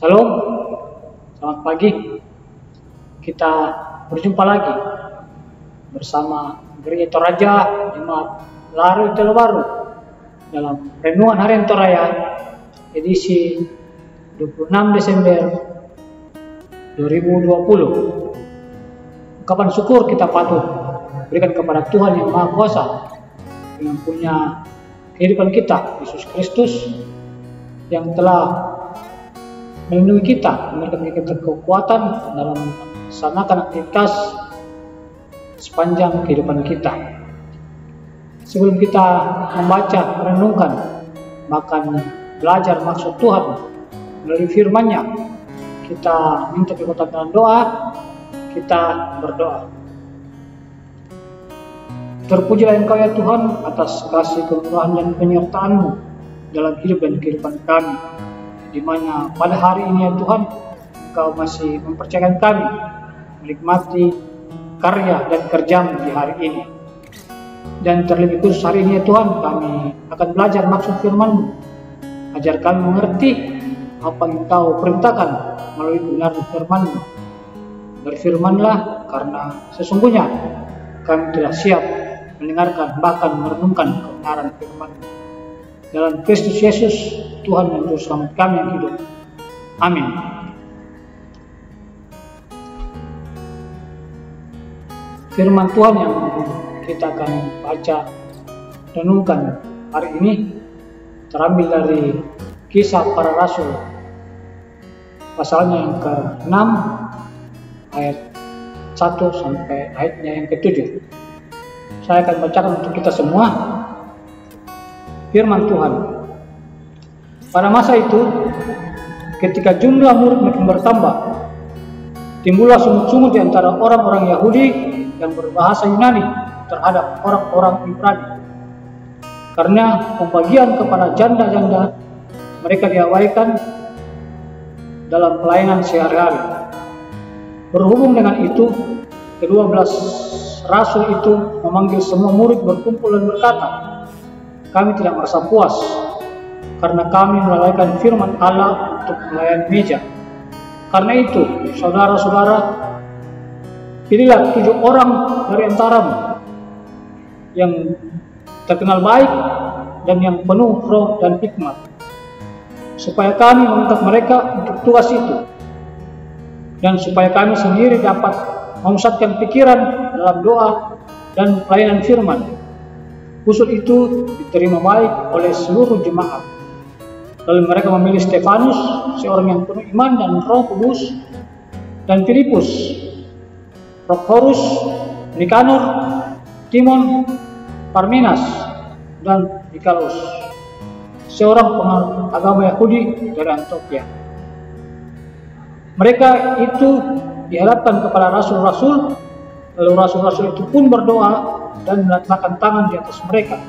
Shalom, selamat pagi. Kita berjumpa lagi bersama Gereja Toraja Jemaat Laru Telo Baru dalam Renungan Harian Toraya edisi 26 Desember 2020. Ungkapan syukur kita patut berikan kepada Tuhan yang Maha Kuasa yang punya kehidupan kita, Yesus Kristus, yang telah melindungi kita, memberikan kita kekuatan dalam melaksanakan aktivitas sepanjang kehidupan kita. Sebelum kita membaca, merenungkan, bahkan belajar maksud Tuhan melalui firman-Nya, kita minta kekuatan dalam doa, kita berdoa. Terpujilah Engkau ya Tuhan atas kasih kemurahan dan penyertaan-Mu dalam hidup dan kehidupan kami, di mana pada hari ini ya Tuhan, Engkau masih mempercayakan kami menikmati karya dan kerja-Mu di hari ini. Dan terlebih khusus hari ini ya Tuhan, kami akan belajar maksud firman-Mu. Ajar kami mengerti apa yang Engkau perintahkan melalui kebenaran firman-Mu. Berfirmanlah, karena sesungguhnya kami telah siap mendengarkan bahkan merenungkan kebenaran firman-Mu. Dalam Kristus Yesus, Tuhan dan Juru Selamat kami yang hidup. Amin. Firman Tuhan yang kita akan baca, renungkan hari ini terambil dari Kisah Para Rasul, pasalnya yang ke-6, ayat 1 sampai ayatnya yang ke-7. Saya akan bacakan untuk kita semua. Firman Tuhan. Pada masa itu, ketika jumlah murid makin bertambah, timbullah sungut-sungut di antara orang-orang Yahudi yang berbahasa Yunani terhadap orang-orang Ibrani. Karena pembagian kepada janda-janda mereka diabaikan dalam pelayanan sehari-hari. Berhubung dengan itu, ke-12 rasul itu memanggil semua murid berkumpul dan berkata, "Kami tidak merasa puas karena kami melalaikan firman Allah untuk melayani meja. Karena itu, saudara-saudara, pilihlah 7 orang dari antaramu yang terkenal baik dan yang penuh roh dan hikmat, supaya kami mengangkat mereka untuk tugas itu, dan supaya kami sendiri dapat memusatkan pikiran dalam doa dan pelayanan firman. Usul itu diterima baik oleh seluruh jemaat. Lalu mereka memilih Stefanus, seorang yang penuh iman dan Roh Kudus, dan Filipus, Prokhorus, Nikanor, Timon, Parmenas, dan Nikolus, seorang penganut agama Yahudi dari Antioquia. Mereka itu dihadapkan kepada rasul-rasul, lalu rasul-rasul itu pun berdoa dan meletakkan tangan di atas mereka.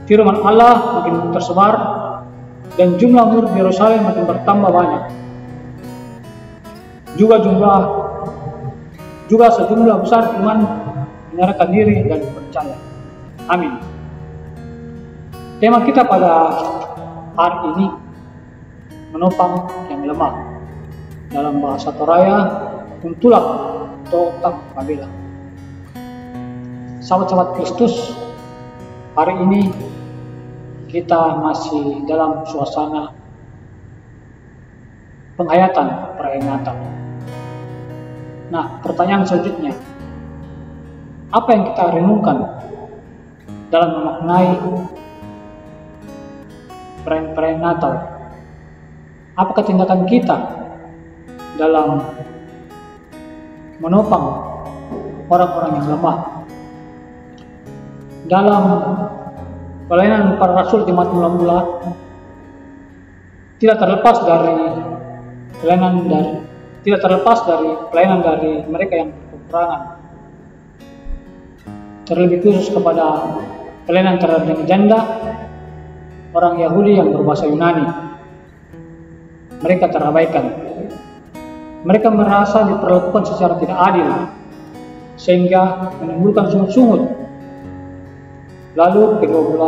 Firman Allah makin tersebar dan jumlah murid Yerusalem makin bertambah banyak. Juga sejumlah besar iman menyerahkan diri dan percaya. Amin. Tema kita pada hari ini, menopang yang lemah. Dalam bahasa Toraya, untulak totak pabila. Sahabat-sahabat Kristus, hari ini kita masih dalam suasana penghayatan perayaan Natal. Nah, pertanyaan selanjutnya, apa yang kita renungkan dalam memaknai perayaan Natal? Apakah tindakan kita dalam menopang orang-orang yang lemah? Dalam pelayanan para rasul di mula-mula tidak terlepas dari pelayanan dari mereka yang kekurangan, terlebih khusus kepada pelayanan terhadap janda orang Yahudi yang berbahasa Yunani. Mereka terabaikan. Mereka merasa diperlakukan secara tidak adil, sehingga menimbulkan sungut-sungut. Lalu ke-12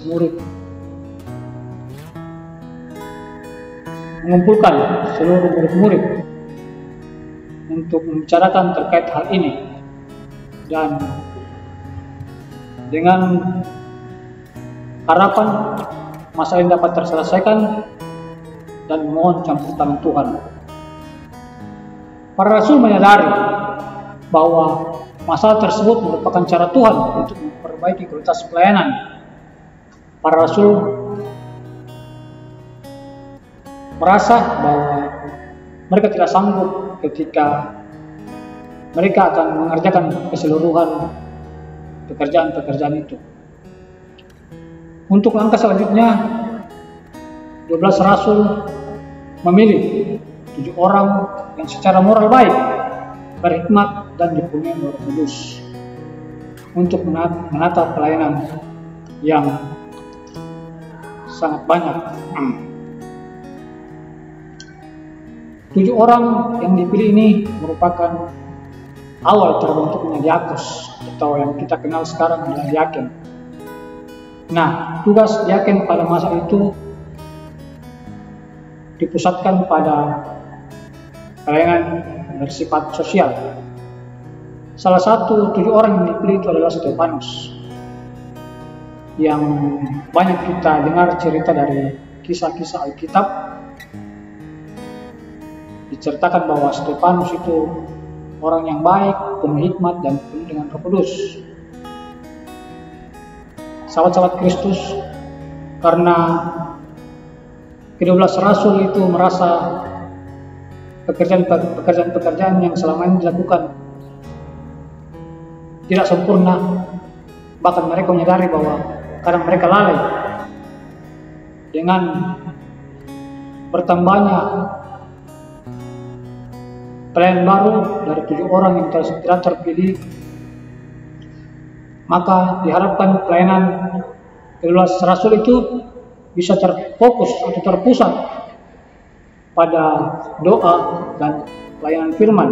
murid mengumpulkan seluruh murid-murid untuk membicarakan terkait hal ini, dan dengan harapan masalah ini dapat terselesaikan dan memohon campur tangan Tuhan. Para rasul menyadari bahwa masalah tersebut merupakan cara Tuhan untuk memperbaiki kualitas pelayanan. Para rasul merasa bahwa mereka tidak sanggup ketika mereka akan mengerjakan keseluruhan pekerjaan-pekerjaan itu. Untuk langkah selanjutnya, 12 rasul memilih 7 orang yang secara moral baik, berhikmat, dan dipenuhi Roh Kudus untuk menata pelayanan yang sangat banyak. 7 orang yang dipilih ini merupakan awal terbentuknya diakos, atau yang kita kenal sekarang adalah diaken. Nah, tugas diaken pada masa itu dipusatkan pada pelayanan bersifat sosial. Salah satu 7 orang yang dipilih itu adalah Stefanus, yang banyak kita dengar cerita dari kisah-kisah Alkitab. Diceritakan bahwa Stefanus itu orang yang baik, penuh hikmat, dan penuh dengan Roh Kudus. Sahabat-sahabat Kristus, karena ke-12 rasul itu merasa pekerjaan-pekerjaan yang selama ini dilakukan tidak sempurna, bahkan mereka menyadari bahwa kadang mereka lalai dengan bertambahnya pelayan baru dari 7 orang yang tidak terpilih. Maka diharapkan pelayanan ke-12 rasul itu bisa terfokus atau terpusat pada doa dan pelayanan firman.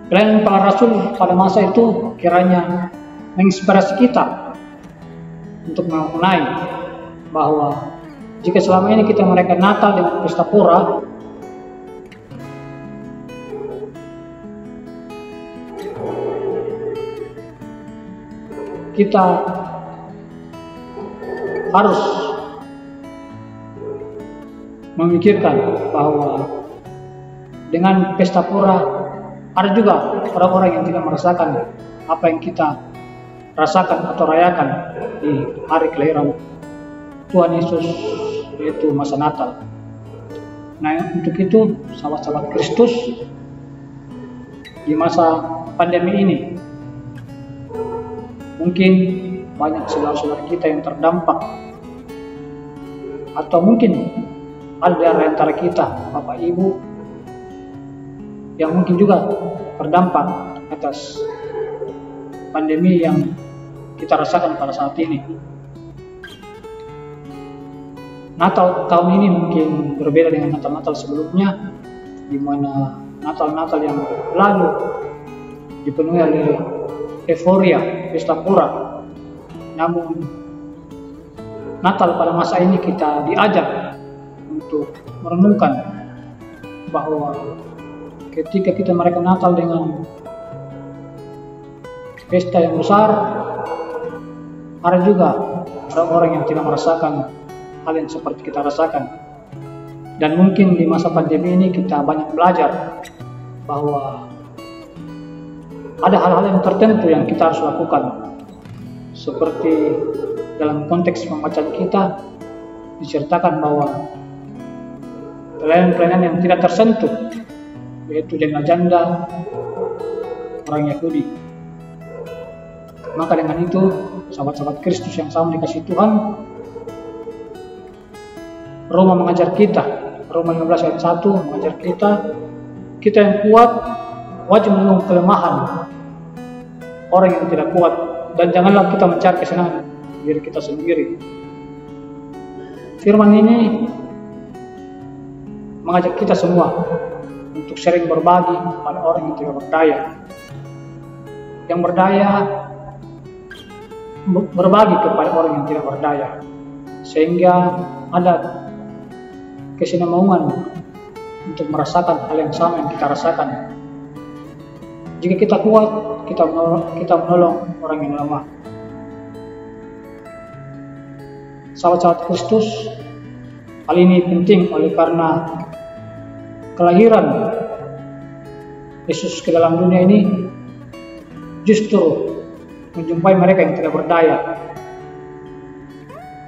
Pelayanan para rasul pada masa itu kiranya menginspirasi kita untuk mengenai bahwa jika selama ini kita merayakan Natal dengan pesta pora, kita harus memikirkan bahwa dengan pesta pora ada juga orang-orang yang tidak merasakan apa yang kita rasakan atau rayakan di hari kelahiran Tuhan Yesus, yaitu masa Natal. Nah, untuk itu sahabat-sahabat Kristus, di masa pandemi ini mungkin banyak saudara-saudara kita yang terdampak, atau mungkin ada di antara kita Bapak Ibu yang mungkin juga terdampak atas pandemi yang kita rasakan pada saat ini. Natal tahun ini mungkin berbeda dengan Natal-Natal sebelumnya, di mana Natal-Natal yang lalu dipenuhi oleh euforia, pesta pora. Namun Natal pada masa ini kita diajak untuk merenungkan bahwa ketika kita merayakan Natal dengan pesta yang besar, ada juga orang-orang yang tidak merasakan hal yang seperti kita rasakan. Dan mungkin di masa pandemi ini kita banyak belajar bahwa ada hal-hal yang tertentu yang kita harus lakukan. Seperti dalam konteks pembacaan kita diceritakan bahwa pelayanan-pelayanan yang tidak tersentuh, yaitu janda-janda, orang Yahudi. Maka dengan itu, sahabat-sahabat Kristus yang sama dikasih Tuhan, Roma mengajar kita, Roma 15 ayat 1 mengajar kita yang kuat wajib menanggung kelemahan orang yang tidak kuat, dan janganlah kita mencari kesenangan diri kita sendiri. Firman ini mengajak kita semua untuk sering berbagi pada orang yang tidak berdaya. Yang berdaya berbagi kepada orang yang tidak berdaya. sehingga ada kesinambungan untuk merasakan hal yang sama yang kita rasakan. Jika kita kuat, kita menolong orang yang lemah. Sahabat-sahabat Kristus, hal ini penting oleh karena kelahiran Yesus ke dalam dunia ini justru menjumpai mereka yang tidak berdaya.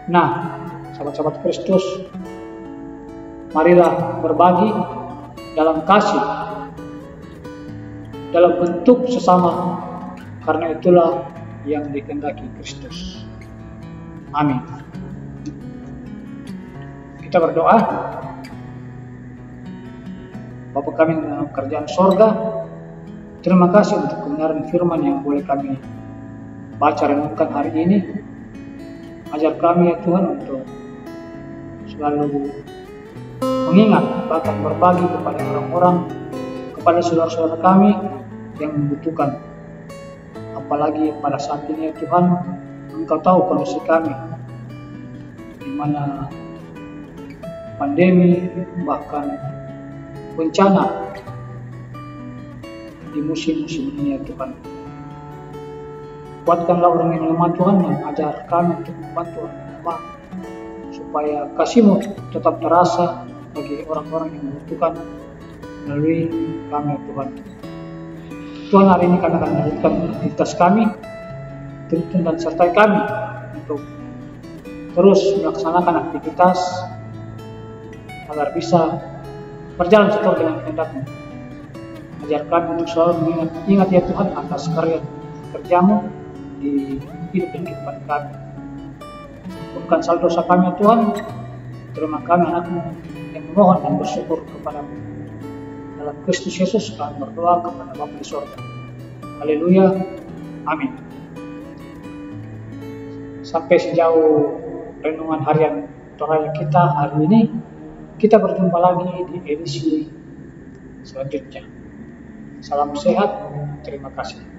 Nah, sahabat-sahabat Kristus, marilah berbagi dalam kasih, dalam bentuk sesama, karena itulah yang dikehendaki Kristus. Amin. Kita berdoa. Bapa kami dalam kerjaan sorga, terima kasih untuk kebenaran firman yang boleh kami baca renungkan hari ini. Ajar kami ya Tuhan untuk selalu mengingat, bahkan berbagi kepada orang-orang, kepada saudara-saudara kami yang membutuhkan. Apalagi pada saat ini ya Tuhan, Engkau tahu kondisi kami, di mana pandemi, bahkan bencana di musim-musim ini ya Tuhan. Kuatkanlah orang yang lemah Tuhan, dan ajar kami untuk membantu orang yang lemah, supaya kasih-Mu tetap terasa bagi orang-orang yang membutuhkan melalui kami ya Tuhan. Tuhan, hari ini kami akan melanjutkan aktivitas kami, tuntun dan sertai kami untuk terus melaksanakan aktivitas agar bisa berjalan sesuai dengan kehendak-Mu. Ajar kami untuk selalu mengingat ya Tuhan atas karya kerja-Mu di hidup dan kehidupan kami. Bukan salah dosa kami ya Tuhan, terima kami anak-Mu yang memohon dan bersyukur kepada-Mu. Dalam Kristus Yesus kami berdoa kepada Bapa di surga. Haleluya. Amin. Sampai sejauh renungan harian Torah kita hari ini. Kita berjumpa lagi di edisi selanjutnya. Salam sehat, terima kasih.